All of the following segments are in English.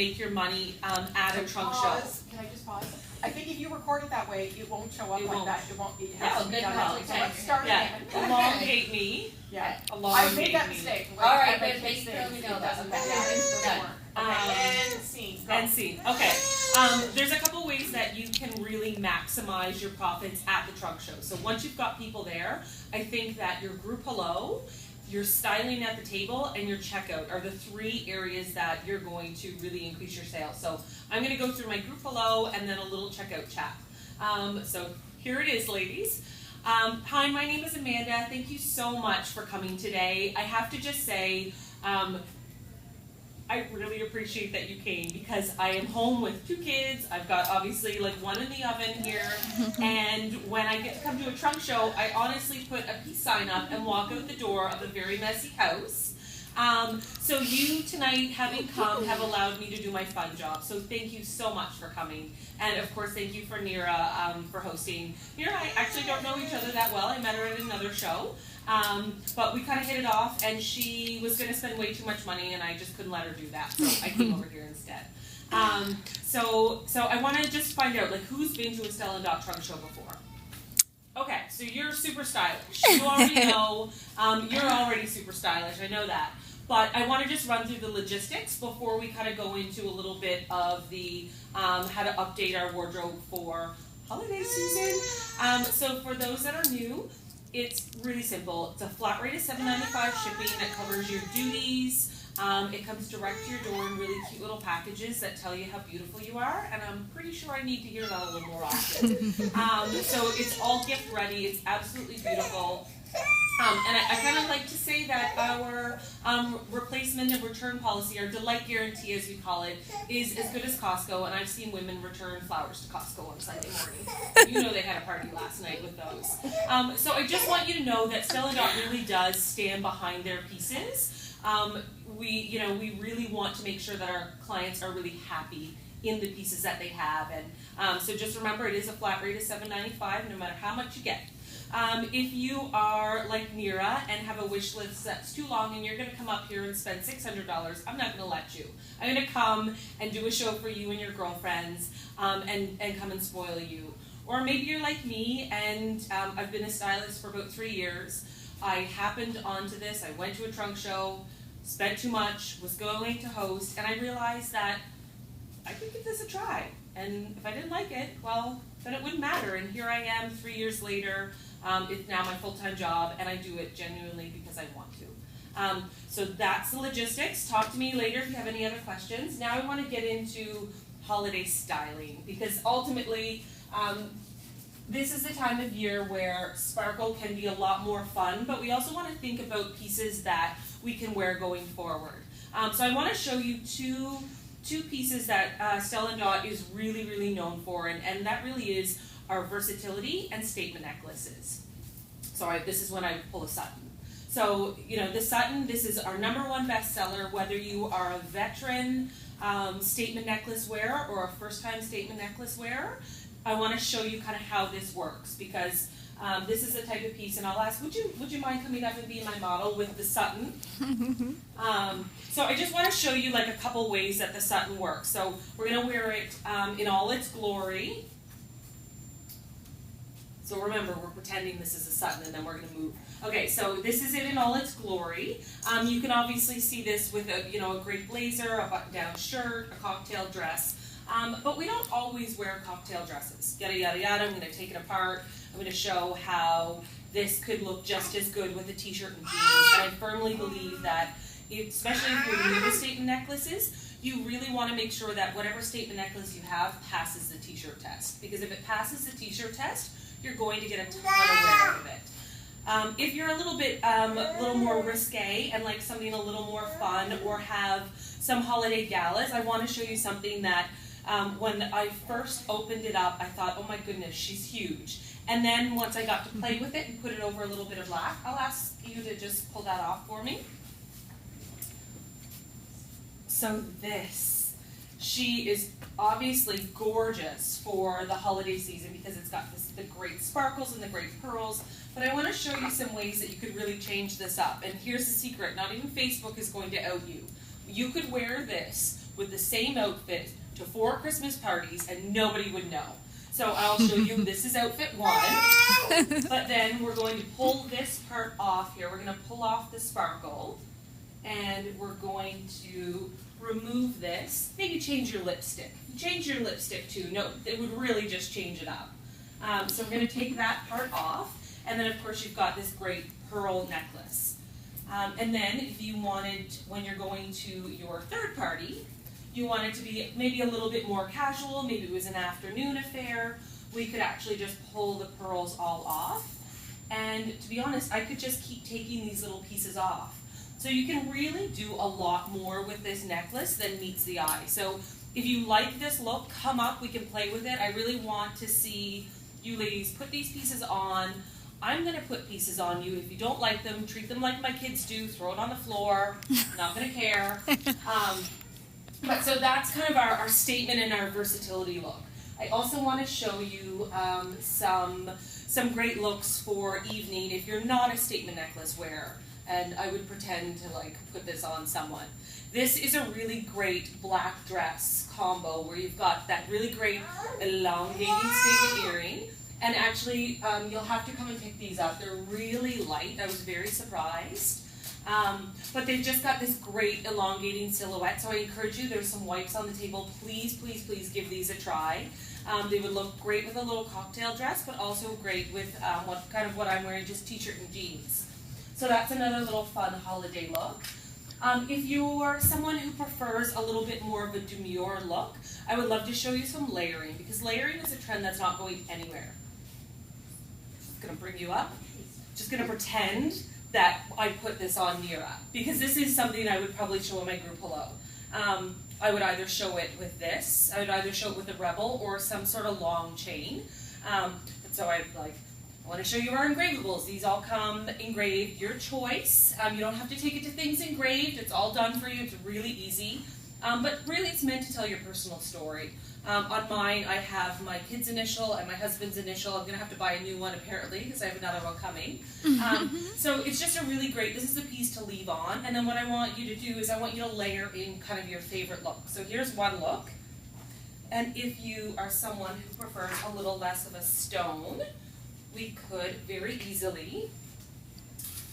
make your money at a trunk show. Can I just pause? I think if you record it that way, it won't show up like that. It won't. It Oh, has to be good done call. that way. So let's start again. Elongate me. Yeah. I Elongate made that me. mistake. All right, I but make make sure mistakes. we know It that. doesn't Okay. matter. It doesn't Done. work. Okay. And scene. Go. And scene. Okay. There's a couple ways that you can really maximize your profits at the trunk show. So once you've got people there, I think that your group hello, your styling at the table, and your checkout are the three areas that you're going to really increase your sales. So I'm going to go through my group hello and then a little checkout chat. So here it is, ladies. Hi, my name is Amanda. Thank you so much for coming today. I have to just say, I really appreciate that you came because I am home with 2 kids. I've got obviously like one in the oven here. And when I get to come to a trunk show, I honestly put a peace sign up and walk out the door of a very messy house. So you tonight, having come, have allowed me to do my fun job. So thank you so much for coming. And of course, thank you for Nira for hosting. Nira, I actually don't know each other that well. I met her at another show. But we kind of hit it off, and she was going to spend way too much money, and I just couldn't let her do that. So I came over here instead. So I want to just find out, like, who's been to a Stella & Dot trunk show before? Okay, so you're super stylish. You already know, you're already super stylish. I know that. But I want to just run through the logistics before we kind of go into a little bit of the how to update our wardrobe for holiday season. So for those that are new, it's really simple. It's a flat rate of $7.95 shipping that covers your duties. It comes direct to your door in really cute little packages that tell you how beautiful you are, and I'm pretty sure I need to hear that a little more often. So it's all gift ready. It's absolutely beautiful. And I kind of like to say that our replacement and return policy, our delight guarantee as we call it, is as good as Costco, and I've seen women return flowers to Costco on Sunday morning. You know they had a party last night with those. So I just want you to know that Stella & Dot really does stand behind their pieces. We really want to make sure that our clients are really happy in the pieces that they have. And so just remember, it is a flat rate of $7.95 no matter how much you get. If you are like Nira and have a wish list that's too long and you're going to come up here and spend $600, I'm not going to let you. I'm going to come and do a show for you and your girlfriends and come and spoil you. Or maybe you're like me and I've been a stylist for about 3 years. I happened onto this. I went to a trunk show, spent too much, was going to host, and I realized that I could give this a try. And if I didn't like it, well, then it wouldn't matter. And here I am 3 years later. It's now my full-time job, and I do it genuinely because I want to. So that's the logistics. Talk to me later if you have any other questions. Now I want to get into holiday styling because ultimately this is the time of year where sparkle can be a lot more fun, but we also want to think about pieces that we can wear going forward. So I want to show you two pieces that Stella & Dot is really, really known for, and that really is our versatility and statement necklaces. So this is when I pull a Sutton. So, the Sutton, this is our #1 bestseller, whether you are a veteran statement necklace wearer or a first-time statement necklace wearer. I want to show you kind of how this works because this is the type of piece, and I'll ask, would you mind coming up and being my model with the Sutton? So I just want to show you like a couple ways that the Sutton works. So we're going to wear it in all its glory. So remember, we're pretending this is a Sutton, and then we're going to move. Okay, so this is it in all its glory. You can obviously see this with a great blazer, a button-down shirt, a cocktail dress. But we don't always wear cocktail dresses. Yada, yada, yada. I'm going to take it apart. I'm going to show how this could look just as good with a t-shirt and jeans. And I firmly believe that, especially if you're new to statement necklaces, you really want to make sure that whatever statement necklace you have passes the t-shirt test. Because if it passes the t-shirt test, you're going to get a ton of wear out of it. If you're a little more risque and like something a little more fun or have some holiday galas, I want to show you something that when I first opened it up, I thought, oh my goodness, she's huge. And then once I got to play with it and put it over a little bit of black, I'll ask you to just pull that off for me. So she is obviously gorgeous for the holiday season because it's got the great sparkles and the great pearls. But I want to show you some ways that you could really change this up. And here's the secret. Not even Facebook is going to out you. You could wear this with the same outfit to 4 Christmas parties and nobody would know. So I'll show you, this is outfit 1, but then we're going to pull this part off here. We're going to pull off the sparkle, and we're going to remove this. Maybe change your lipstick. Change your lipstick too. No, it would really just change it up. So we're going to take that part off, and then of course you've got this great pearl necklace. And then if you wanted, when you're going to your third party, you want it to be maybe a little bit more casual, maybe it was an afternoon affair, we could actually just pull the pearls all off. And to be honest, I could just keep taking these little pieces off. So you can really do a lot more with this necklace than meets the eye. So if you like this look, come up, we can play with it. I really want to see you ladies put these pieces on. I'm going to put pieces on you. If you don't like them, treat them like my kids do, throw it on the floor, not going to care. But so that's kind of our statement and our versatility look. I also want to show you some great looks for evening if you're not a statement necklace wearer. And I would pretend to like put this on someone. This is a really great black dress combo where you've got that really great elongating statement earring. And actually, you'll have to come and pick these up. They're really light. I was very surprised. But they've just got this great elongating silhouette, so I encourage you, there's some wipes on the table. Please, please, please give these a try. They would look great with a little cocktail dress, but also great with what I'm wearing, just t-shirt and jeans. So that's another little fun holiday look. If you're someone who prefers a little bit more of a demure look, I would love to show you some layering, because layering is a trend that's not going anywhere. Just going to bring you up. Just going to pretend that I put this on Mira, because this is something I would probably show in my group hello. I would either show it with this, I would either show it with a Rebel or some sort of long chain. So I want to show you our engravables. These all come engraved, your choice. You don't have to take it to things engraved, it's all done for you, it's really easy. But really it's meant to tell your personal story. On mine, I have my kid's initial and my husband's initial. I'm going to have to buy a new one apparently because I have another one coming. So it's just a really great, this is a piece to leave on. And then what I want you to do is I want you to layer in kind of your favorite look. So here's one look. And if you are someone who prefers a little less of a stone, we could very easily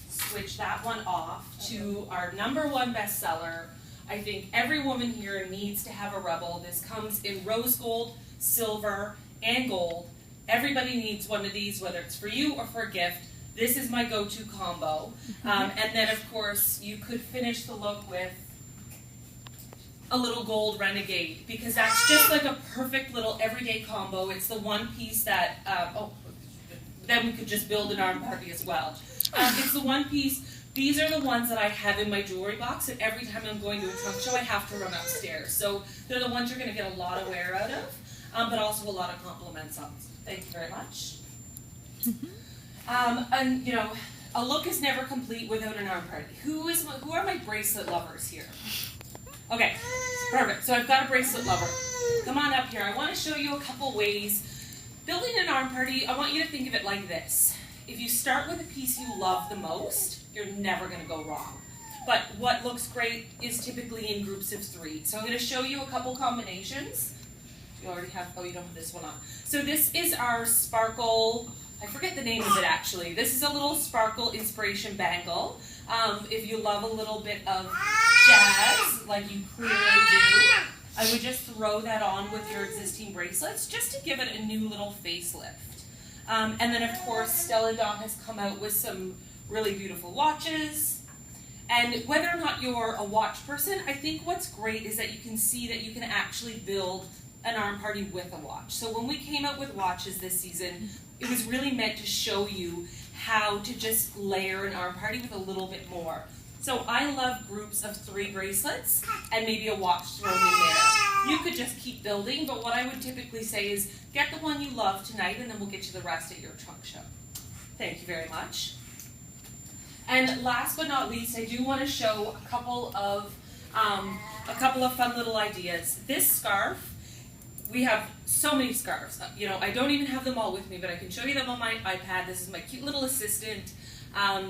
switch that one off to our #1 bestseller. I think every woman here needs to have a Rebel. This comes in rose gold, silver, and gold. Everybody needs one of these, whether it's for you or for a gift. This is my go-to combo. And then, of course, you could finish the look with a little gold renegade, because that's just like a perfect little everyday combo. It's the one piece that, then we could just build an arm party as well. It's the one piece. These are the ones that I have in my jewelry box, and every time I'm going to a trunk show, I have to run upstairs. So they're the ones you're going to get a lot of wear out of, but also a lot of compliments on. Thank you very much. And you know, a look is never complete without an arm party. Who are my bracelet lovers here? Okay, perfect. So I've got a bracelet lover. Come on up here. I want to show you a couple ways. Building an arm party, I want you to think of it like this. If you start with a piece you love the most, you're never going to go wrong. But what looks great is typically in groups of 3. So I'm going to show you a couple combinations. You already have, oh, you don't have this one on. So this is our sparkle, I forget the name of it actually. This is a little sparkle inspiration bangle. If you love a little bit of jazz, like you clearly do, I would just throw that on with your existing bracelets just to give it a new little facelift. And then of course, Stella Dawn has come out with some really beautiful watches. And whether or not you're a watch person, I think what's great is that you can see that you can actually build an arm party with a watch. So when we came out with watches this season, it was really meant to show you how to just layer an arm party with a little bit more. So I love groups of 3 bracelets and maybe a watch thrown in there. You could just keep building, but what I would typically say is get the one you love tonight and then we'll get you the rest at your trunk show. Thank you very much. And last but not least, I do want to show a couple of fun little ideas. This scarf, we have so many scarves. You know, I don't even have them all with me, but I can show you them on my iPad. This is my cute little assistant.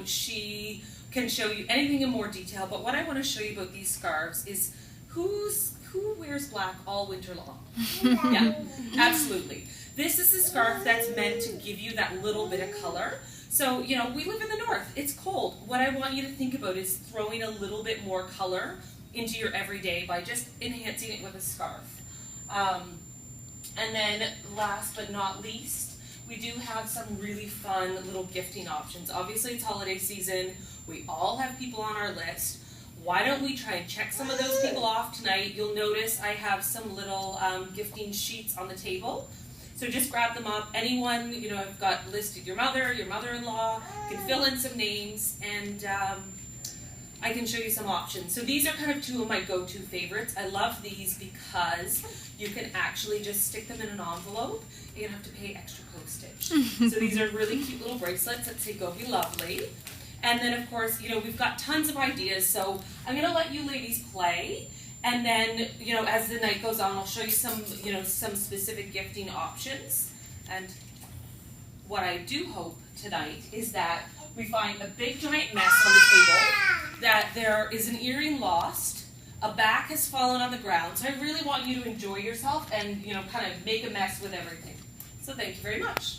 She can show you anything in more detail, but what I want to show you about these scarves is who's who wears black all winter long? Yeah, absolutely. This is a scarf that's meant to give you that little bit of color. So, you know, we live in the north, it's cold. What I want you to think about is throwing a little bit more color into your everyday by just enhancing it with a scarf. And then last but not least, we do have some really fun little gifting options. Obviously it's holiday season, we all have people on our list. Why don't we try and check some of those people off tonight? You'll notice I have some little gifting sheets on the table. So just grab them up. Anyone, you know, I've got listed your mother, your mother-in-law, you can fill in some names, and I can show you some options. So these are kind of two of my go-to favorites. I love these because you can actually just stick them in an envelope. You don't have to pay extra postage. So these are really cute little bracelets that say "Go Be Lovely." And then of course, you know, we've got tons of ideas. So I'm gonna let you ladies play. And then, you know, as the night goes on, I'll show you some, you know, some specific gifting options. And what I do hope tonight is that we find a big giant mess on the table, that there is an earring lost, a back has fallen on the ground. So I really want you to enjoy yourself and, you know, kind of make a mess with everything. So thank you very much.